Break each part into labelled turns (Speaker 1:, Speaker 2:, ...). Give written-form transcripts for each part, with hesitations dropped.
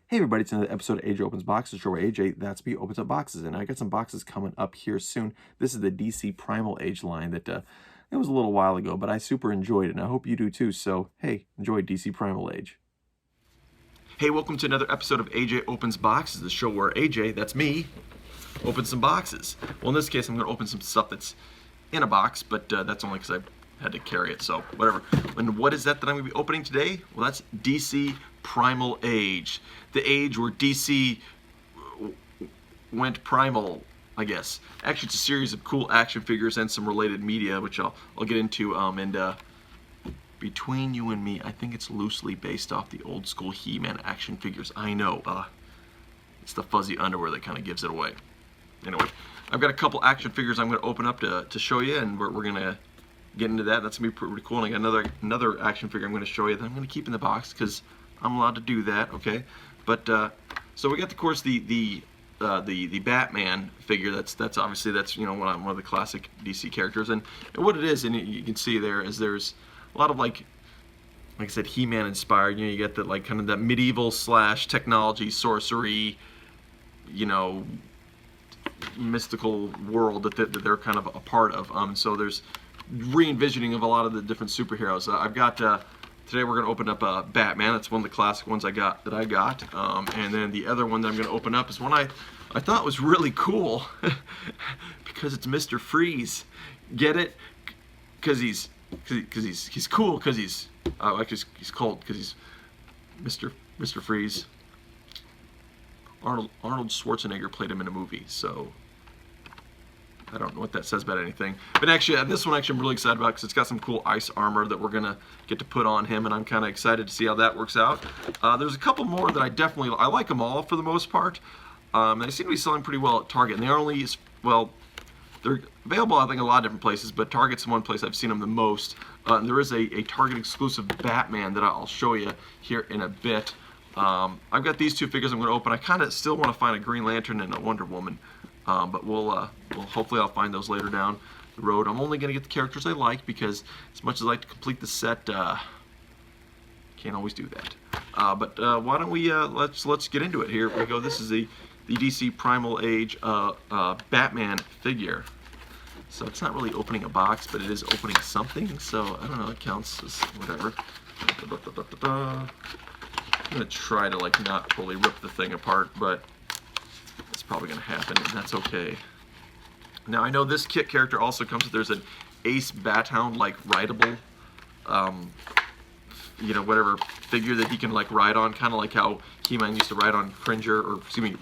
Speaker 1: Hey everybody, it's another episode of AJ Opens Boxes, show where AJ, that's me, opens up boxes, and I got some boxes coming up here soon. This is the DC Primal Age line that it was a little while ago, but I super enjoyed it, and I hope you do too, so hey, enjoy DC Primal Age. Hey, welcome to another episode of AJ Opens Boxes, the show where AJ, that's me, opens some boxes. Well, in this case, I'm going to open some stuff that's in a box, but that's only because I had to carry it, so whatever. And what is that I'm going to be opening today? Well, that's DC Primal Age. The age where DC went primal, I guess. Actually, it's a series of cool action figures and some related media, which I'll get into. Between you and me, I think it's loosely based off the old school He-Man action figures. I know, it's the fuzzy underwear that kind of gives it away. Anyway, I've got a couple action figures I'm going to open up to show you, and we're going to get into that. That's going to be pretty cool. And I got another action figure I'm going to show you that I'm going to keep in the box because I'm allowed to do that, okay? But so we got, of course, the Batman figure. That's obviously one of the classic DC characters, and what it is, and you can see there's a lot of like I said, He-Man inspired. You get that kind of that medieval / technology, sorcery, mystical world that they're kind of a part of. So there's re-envisioning of a lot of the different superheroes. I've got today we're going to open up Batman. That's one of the classic ones I got. And then the other one that I'm going to open up is one I thought was really cool because it's Mr. Freeze. Get it? Because he's cool because he's he's cold because he's Mr. Freeze. Arnold Schwarzenegger played him in a movie, so I don't know what that says about anything. But actually, this one I'm really excited about because it's got some cool ice armor that we're gonna get to put on him, and I'm kind of excited to see how that works out. There's a couple more that I like them all for the most part. They seem to be selling pretty well at Target, and they are only they're available I think a lot of different places, but Target's one place I've seen them the most. There is a Target exclusive Batman that I'll show you here in a bit. I've got these two figures I'm going to open. I kind of still want to find a Green Lantern and a Wonder Woman, but we'll hopefully I'll find those later down the road. I'm only going to get the characters I like because as much as I like to complete the set, can't always do that. But why don't we let's get into it. Here we go. This is the DC Primal Age Batman figure. So it's not really opening a box, but it is opening something. So I don't know. It counts as whatever. I'm gonna try to not totally rip the thing apart, but it's probably gonna happen, and that's okay. Now I know this kit character also comes with there's an Ace Bathound rideable, whatever figure that he can ride on, kind of like how He-Man used to ride on Cringer, or excuse me,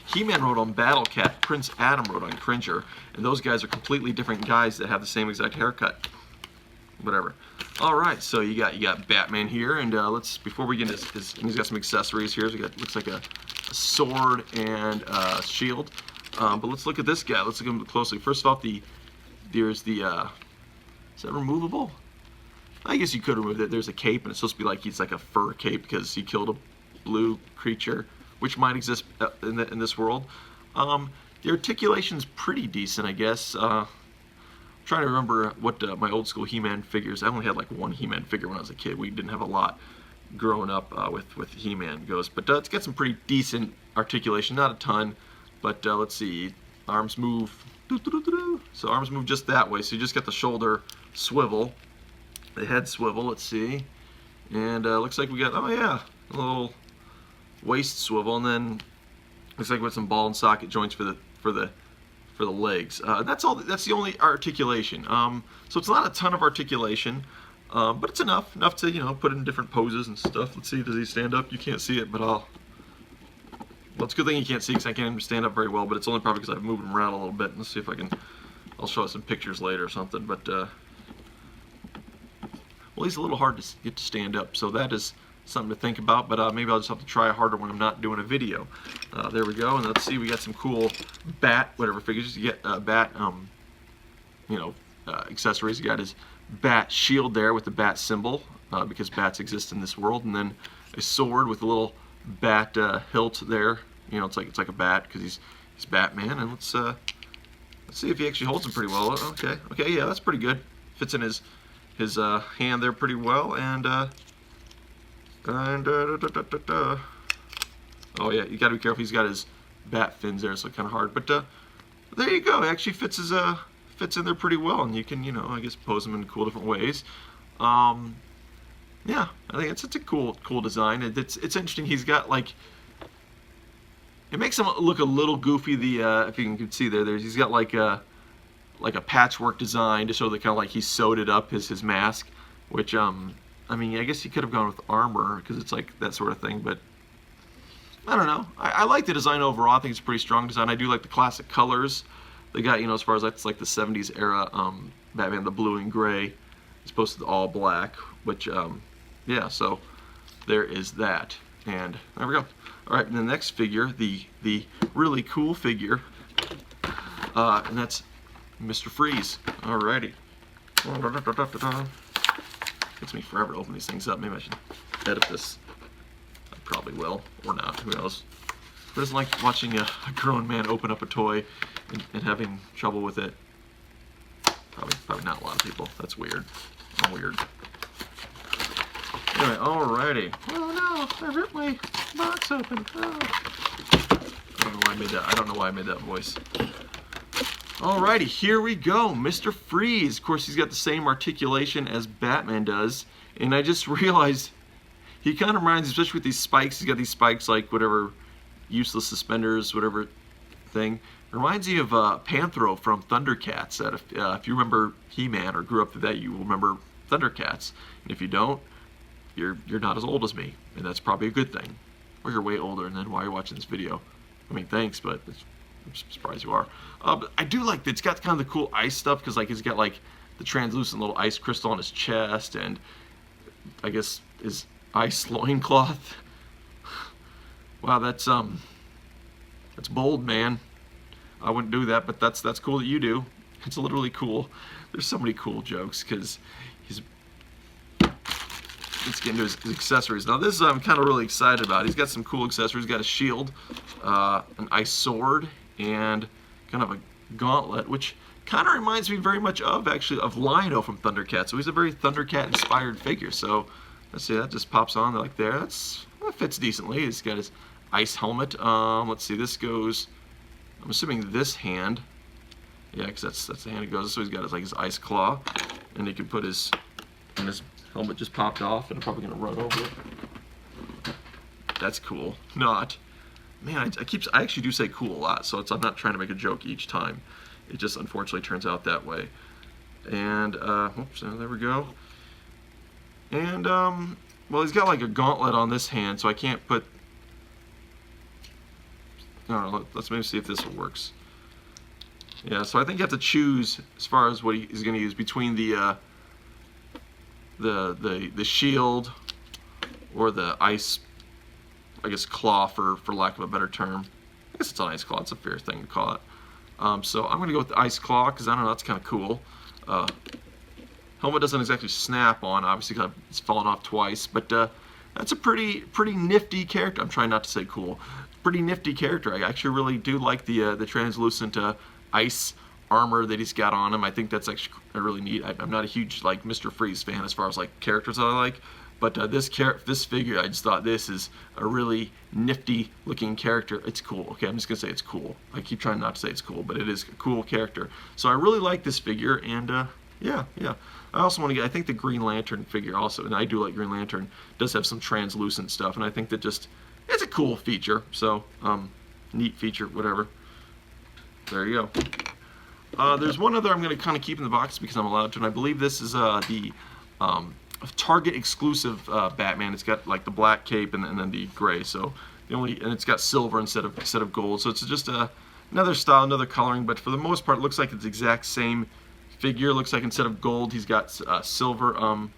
Speaker 1: He-Man rode on Battle Cat, Prince Adam rode on Cringer, and those guys are completely different guys that have the same exact haircut. Whatever. All right, so you got Batman here, and before we get into he's got some accessories here. So looks like a sword and a shield. But let's look at this guy. Let's look at him closely. First off, there's the is that removable? I guess you could remove it. There's a cape, and it's supposed to be he's a fur cape because he killed a blue creature, which might exist in this world. The articulation's pretty decent, I guess. Trying to remember what my old school He-Man figures. I only had one He-Man figure when I was a kid. We didn't have a lot growing up with He-Man goes, but it's got some pretty decent articulation. Not a ton, but let's see. Arms move. So arms move just that way. So you just got the shoulder swivel, the head swivel. Let's see, and looks like we got a little waist swivel, and then looks like we got some ball and socket joints for the legs. That's all. That's the only articulation. So it's not a ton of articulation, but it's enough to put in different poses and stuff. Let's see. Does he stand up? You can't see it, but well, it's a good thing you can't see because I can't even stand up very well. But it's only probably because I've moved him around a little bit. Let's see if I can. I'll show you some pictures later or something. But well, he's a little hard to get to stand up, so that is something to think about, but maybe I'll just have to try harder when I'm not doing a video. There we go, and let's see, we got some cool whatever figures. You get bat, accessories. You got his bat shield there with the bat symbol, because bats exist in this world, and then a sword with a little bat hilt there. It's like a bat because he's Batman, and let's see if he actually holds him pretty well. Okay, yeah, that's pretty good. Fits in his hand there pretty well, and Oh yeah, you gotta be careful. He's got his bat fins there, so kind of hard. But there you go. It actually fits fits in there pretty well, and you can, you know, I guess pose him in cool different ways. Yeah, I think it's a cool design. It's interesting. He's got like, it makes him look a little goofy. The if you can see he's got like a patchwork design to show that kind of like he sewed it up his mask, which I mean, I guess he could have gone with armor because it's like that sort of thing, but I don't know. I like the design overall. I think it's a pretty strong design. I do like the classic colors. They got, you know, as far as that's like the 70s era Batman, the blue and gray, as opposed to the all black, which yeah, so there is that. And there we go. All right, and the next figure, the really cool figure, and that's Mr. Freeze. Alrighty. Takes me forever to open these things up. Maybe I should edit this. I probably will, or not. Who knows? Who doesn't like watching a grown man open up a toy and having trouble with it? Probably not a lot of people. That's weird. I'm weird. Anyway, alrighty. Oh no, I ripped my box open. Oh. I don't know why I made that. I don't know why I made that voice. Alrighty, here we go. Mr. Freeze. Of course, he's got the same articulation as Batman does. And I just realized he kind of reminds, especially with these spikes, he's got these spikes like whatever useless suspenders, whatever thing. It reminds me of Panthro from Thundercats. That if you remember He-Man or grew up with that, you will remember Thundercats. And if you don't, you're not as old as me, and that's probably a good thing. Or you're way older, and then why are you watching this video? I mean, thanks, but I'm surprised you are. But I do like that it's got kind of the cool ice stuff, because like he's got like the translucent little ice crystal on his chest, and I guess his ice loincloth. Wow, that's bold, man. I wouldn't do that, but that's cool that you do. It's literally cool. There's so many cool jokes, because let's get into his accessories. Now this I'm kind of really excited about. He's got some cool accessories. He's got a shield, an ice sword, and kind of a gauntlet, which kind of reminds me very much of, actually, of Lion-O from Thundercat. So he's a very Thundercat-inspired figure. So let's see, that just pops on like there. That fits decently. He's got his ice helmet. Let's see, this goes, I'm assuming this hand. Yeah, because that's the hand it goes. So he's got his ice claw, and he can put his helmet just popped off, and I'm probably gonna run over it. That's cool. Not. Man, I actually do say cool a lot, so I'm not trying to make a joke each time. It just unfortunately turns out that way. And oops, there we go. And well, he's got like a gauntlet on this hand, so I can't put. No, let's maybe see if this one works. Yeah, so I think you have to choose as far as what he's going to use between the shield or the ice, I guess, claw for lack of a better term. I guess it's an ice claw. It's a fair thing to call it. So I'm going to go with the ice claw because I don't know, that's kind of cool. Helmet doesn't exactly snap on, obviously, because it's fallen off twice, but that's a pretty nifty character. I'm trying not to say cool. Pretty nifty character. I actually really do like the translucent ice armor that he's got on him. I think that's actually really neat. I'm not a huge like Mr. Freeze fan as far as like characters that I like, but this figure, I just thought this is a really nifty looking character. It's cool. Okay, I'm just gonna say it's cool. I keep trying not to say it's cool, but it is a cool character. So I really like this figure, and yeah. I also want to get, I think the Green Lantern figure also, and I do like Green Lantern, does have some translucent stuff, and I think that just, it's a cool feature. So, neat feature, whatever. There you go. There's one other I'm going to kind of keep in the box because I'm allowed to, and I believe this is the Target exclusive Batman. It's got like the black cape and then the gray. So and it's got silver instead of gold. So it's just another style, another coloring, but for the most part, it looks like it's the exact same figure. It looks like instead of gold, he's got silver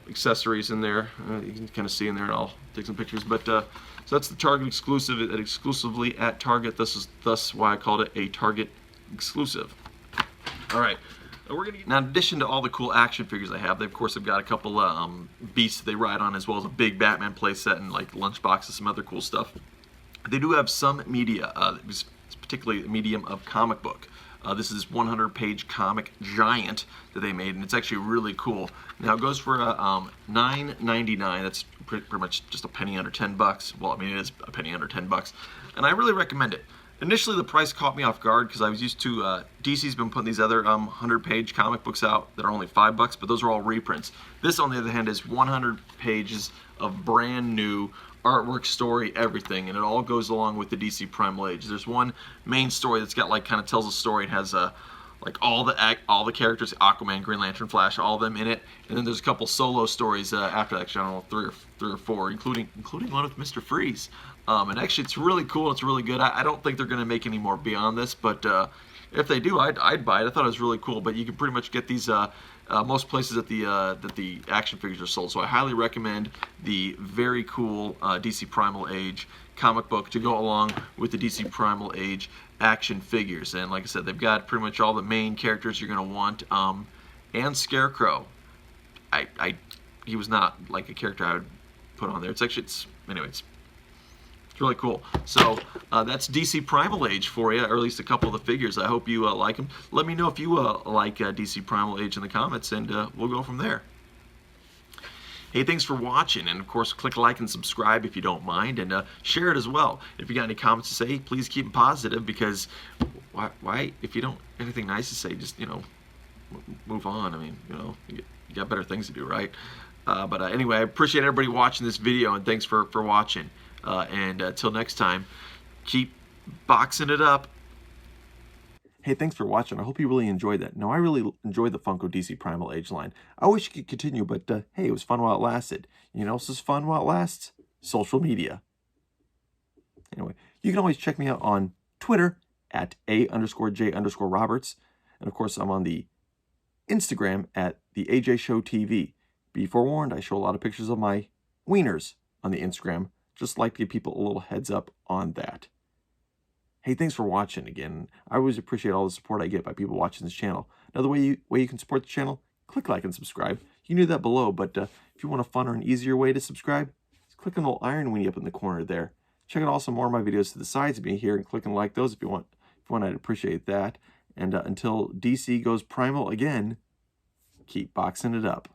Speaker 1: accessories in there. You can kind of see in there, and I'll take some pictures. But so that's the Target exclusive. It exclusively at Target. This is thus why I called it a Target exclusive. All right. We're gonna now, in addition to all the cool action figures I have, they of course have got a couple beasts they ride on, as well as a big Batman playset and like lunchboxes, some other cool stuff. They do have some media, particularly the medium of comic book. This is 100-page comic giant that they made, and it's actually really cool. Now it goes for $9.99. That's pretty much just a penny under 10 bucks. Well, I mean, it is a penny under 10 bucks, and I really recommend it. Initially, the price caught me off guard because I was used to DC's been putting these other 100-page comic books out that are only $5, but those are all reprints. This, on the other hand, is 100 pages of brand new artwork, story, everything, and it all goes along with the DC Primal Age. There's one main story that's got, like, kind of tells a story and has like all the characters, Aquaman, Green Lantern, Flash, all of them in it, and then there's a couple solo stories after that. Actually, I don't know, three or four, including one with Mr. Freeze. And actually, it's really cool. It's really good. I don't think they're going to make any more beyond this, but if they do, I'd buy it. I thought it was really cool. But you can pretty much get these most places that the action figures are sold. So I highly recommend the very cool DC Primal Age comic book to go along with the DC Primal Age action figures. And like I said, they've got pretty much all the main characters you're going to want. And Scarecrow. He was not like a character I would put on there. Anyway, it's really cool. So that's DC Primal Age for you, or at least a couple of the figures. I hope you like them. Let me know if you like DC Primal Age in the comments, and we'll go from there. Hey, thanks for watching, and of course, click like and subscribe if you don't mind, and share it as well. If you got any comments to say, please keep them positive, because why if you don't have anything nice to say, just, you know, move on. I mean, you know, you got better things to do, right? But anyway, I appreciate everybody watching this video, and thanks for watching. And until next time, keep boxing it up. Hey, thanks for watching. I hope you really enjoyed that. Now, I really enjoyed the Funko DC Primal Age line. I wish it could continue, but hey, it was fun while it lasted. You know what else is fun while it lasts? Social media. Anyway, you can always check me out on Twitter at @A_J_Roberts. And of course, I'm on the Instagram at the AJ Show TV. Be forewarned, I show a lot of pictures of my wieners on the Instagram. Just like to give people a little heads up on that. Hey, thanks for watching again. I always appreciate all the support I get by people watching this channel. Another way you can support the channel, click like and subscribe. You can do that below, but if you want a fun or an easier way to subscribe, just click on the little iron weenie up in the corner there. Check out also more of my videos to the sides of me here and click and like those if you want. I'd appreciate that. And until DC goes primal again, keep boxing it up.